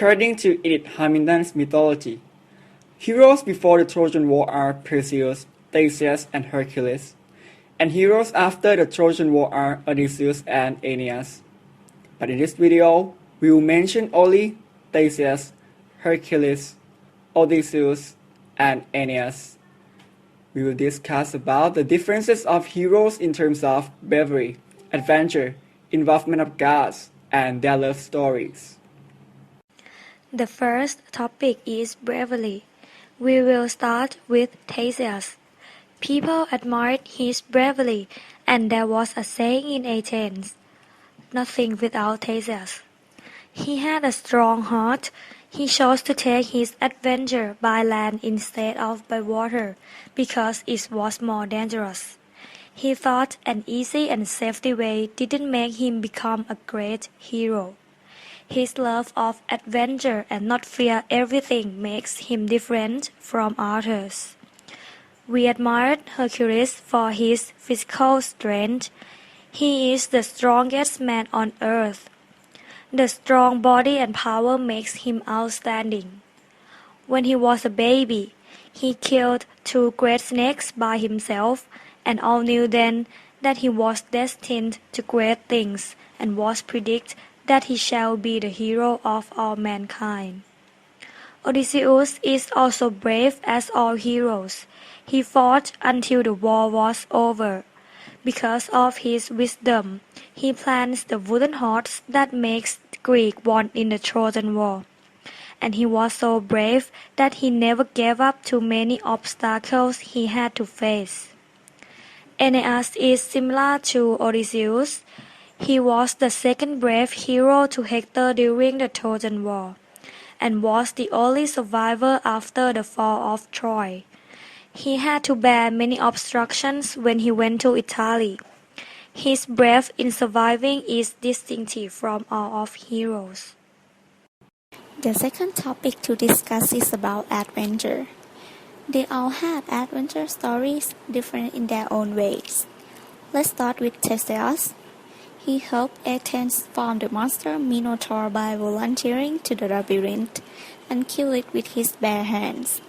According to Edith Hamilton's mythology, heroes before the Trojan War are Perseus, Theseus, and Hercules, and heroes after the Trojan War are Odysseus and Aeneas. But in this video, we will mention only Theseus, Hercules, Odysseus, and Aeneas. We will discuss about the differences of heroes in terms of bravery, adventure, involvement of gods, and their love stories. The first topic is bravery. We will start with Theseus. People admired his bravery, and there was a saying in Athens, "Nothing without Theseus." He had a strong heart. He chose to take his adventure by land instead of by water, because it was more dangerous. He thought an easy and safety way didn't make him become a great hero. His love of adventure and not fear everything makes him different from others. We admired Hercules for his physical strength. He is the strongest man on earth. The strong body and power makes him outstanding. When he was a baby, he killed 2 great snakes by himself, and all knew then that he was destined to great things, and was predicted that he shall be the hero of all mankind. Odysseus is also brave as all heroes. He fought until the war was over. Because of his wisdom, he plans the wooden horse that makes Greeks won in the Trojan War. And he was so brave that he never gave up to many obstacles he had to face. Aeneas is similar to Odysseus. He was the second brave hero to Hector during the Trojan War, and was the only survivor after the fall of Troy. He had to bear many obstructions when he went to Italy. His brave in surviving is distinctive from all of heroes. The second topic to discuss is about adventure. They all had adventure stories different in their own ways. Let's start with Theseus. He helped Athens form the monster Minotaur by volunteering to the labyrinth and kill it with his bare hands.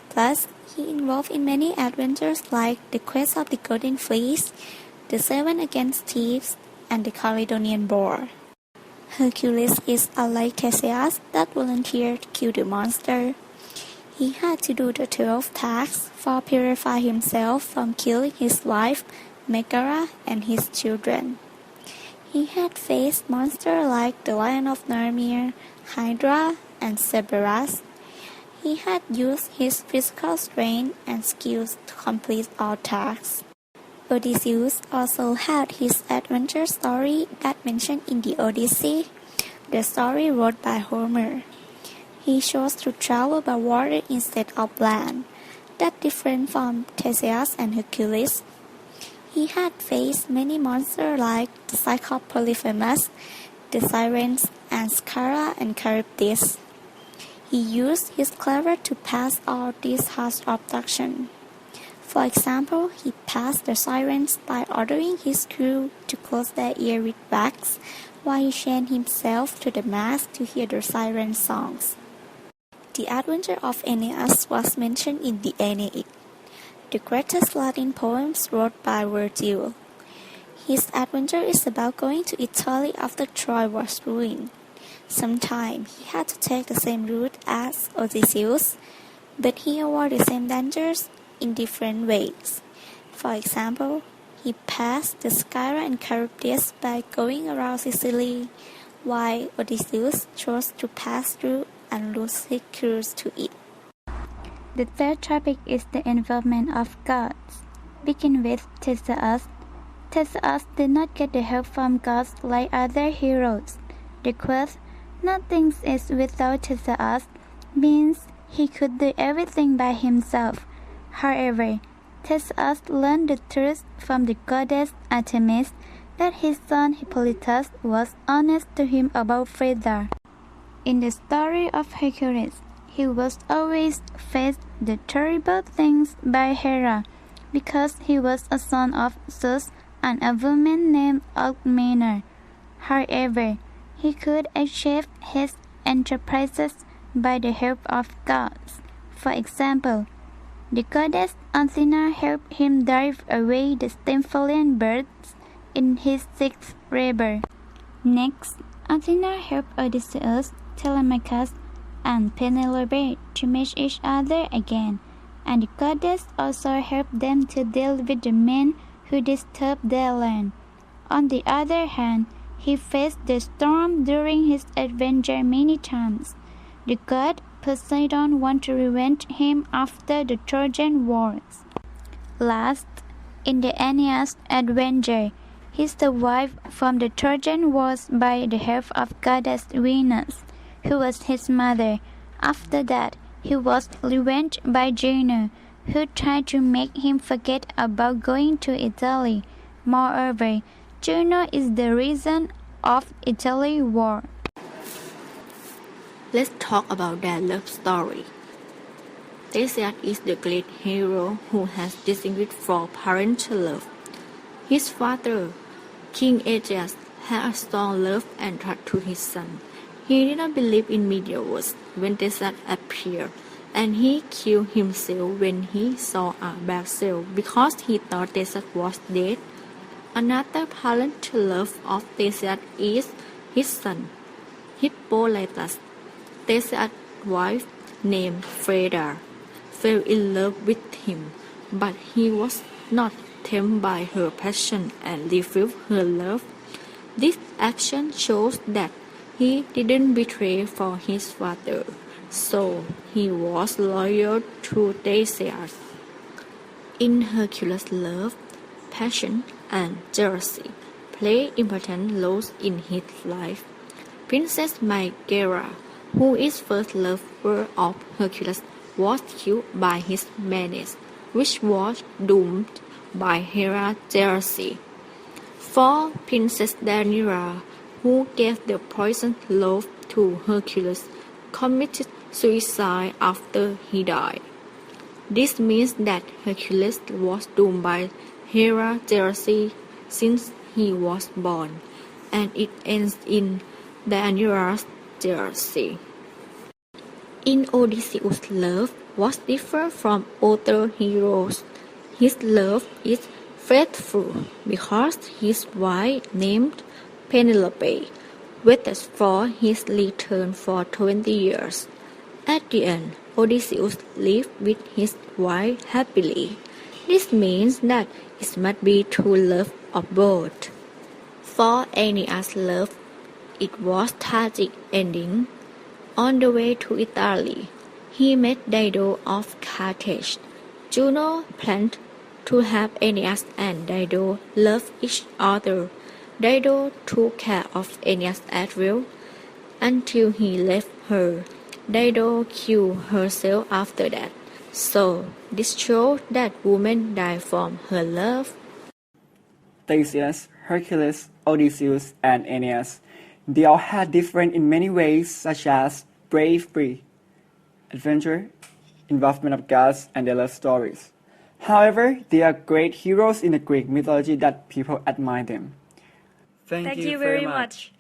Plus, he involved in many adventures like the quest of the Golden Fleece, the 7 against thieves, and the Caledonian Boar. Hercules is unlike Theseus that volunteered to kill the monster. He had to do the 12 tasks for purify himself from killing his wife, Megara, and his children. He had faced monsters like the Lion of Narnia, Hydra, and Cerberus. He had used his physical strength and skills to complete all tasks. Odysseus also had his adventure story that mentioned in the Odyssey, the story wrote by Homer. He chose to travel by water instead of land, that different from Theseus and Hercules. He had faced many monsters like the Cyclops Polyphemus, the Sirens, and Scylla and Charybdis. He used his clever to pass all these harsh obstructions. For example, he passed the Sirens by ordering his crew to close their ears with wax, while he chained himself to the mast to hear the siren songs. The adventure of Aeneas was mentioned in the Aeneid, the greatest Latin poems wrote by Virgil. His adventure is about going to Italy after Troy was ruined. Sometimes he had to take the same route as Odysseus, but he avoided the same dangers in different ways. For example, he passed the Scylla and Charybdis by going around Sicily, while Odysseus chose to pass through and lose his cruise to it. The third topic is the involvement of gods. Begin with Theseus. Theseus did not get the help from gods like other heroes. The quote, "Nothing is without Theseus," means he could do everything by himself. However, Theseus learned the truth from the goddess Artemis that his son Hippolytus was honest to him about Frida. In the story of Hercules, he was always faced the terrible things by Hera because he was a son of Zeus and a woman named Alcmena. However, he could achieve his enterprises by the help of gods. For example, the goddess Athena helped him drive away the Stymphalian birds in his sixth labor. Next, Athena helped Odysseus, Telemachus, and Penelope to meet each other again, and the goddess also helped them to deal with the men who disturbed their land. On the other hand, he faced the storm during his adventure many times. The god Poseidon wanted to revenge him after the Trojan Wars. Last, in the Aeneas adventure, he survived from the Trojan Wars by the help of goddess Venus, who was his mother. After that, he was revenged by Juno, who tried to make him forget about going to Italy. Moreover, Juno is the reason of Italy war. Let's talk about their love story. Theseus is the great hero who has distinguished for parental love. His father, King Aegeus, had a strong love and trust to his son. He did not believe in meteors when Theseus appeared, and he killed himself when he saw a bad sail because he thought Theseus was dead. Another parental love of Theseus is his son, Hippolytus. Theseus' wife, named Phaedra, fell in love with him, but he was not tamed by her passion and refused her love. This action shows that he didn't betray for his father, so he was loyal to Theseus. In Hercules' love, passion and jealousy play important roles in his life. Princess Megara, who is first lover of Hercules, was killed by his madness, which was doomed by Hera's jealousy. For Princess Deianira, who gave the poisoned loaf to Hercules, committed suicide after he died. This means that Hercules was doomed by Hera's jealousy since he was born, and it ends in Deianira's jealousy. In Odysseus' love was different from other heroes. His love is faithful because his wife, named Penelope, waited for his return for 20 years. At the end, Odysseus lived with his wife happily. This means that it must be true love of both. For Aeneas' love, it was tragic ending. On the way to Italy, he met Dido of Carthage. Juno planned to have Aeneas and Dido love each other. Dido took care of Aeneas as well until he left her. Dido killed herself after that. So this shows that women die from her love. Theseus, Hercules, Odysseus, and Aeneas. They all had different in many ways, such as bravery, adventure, involvement of gods, and their love stories. However, they are great heroes in the Greek mythology that people admire them. Thank you very much.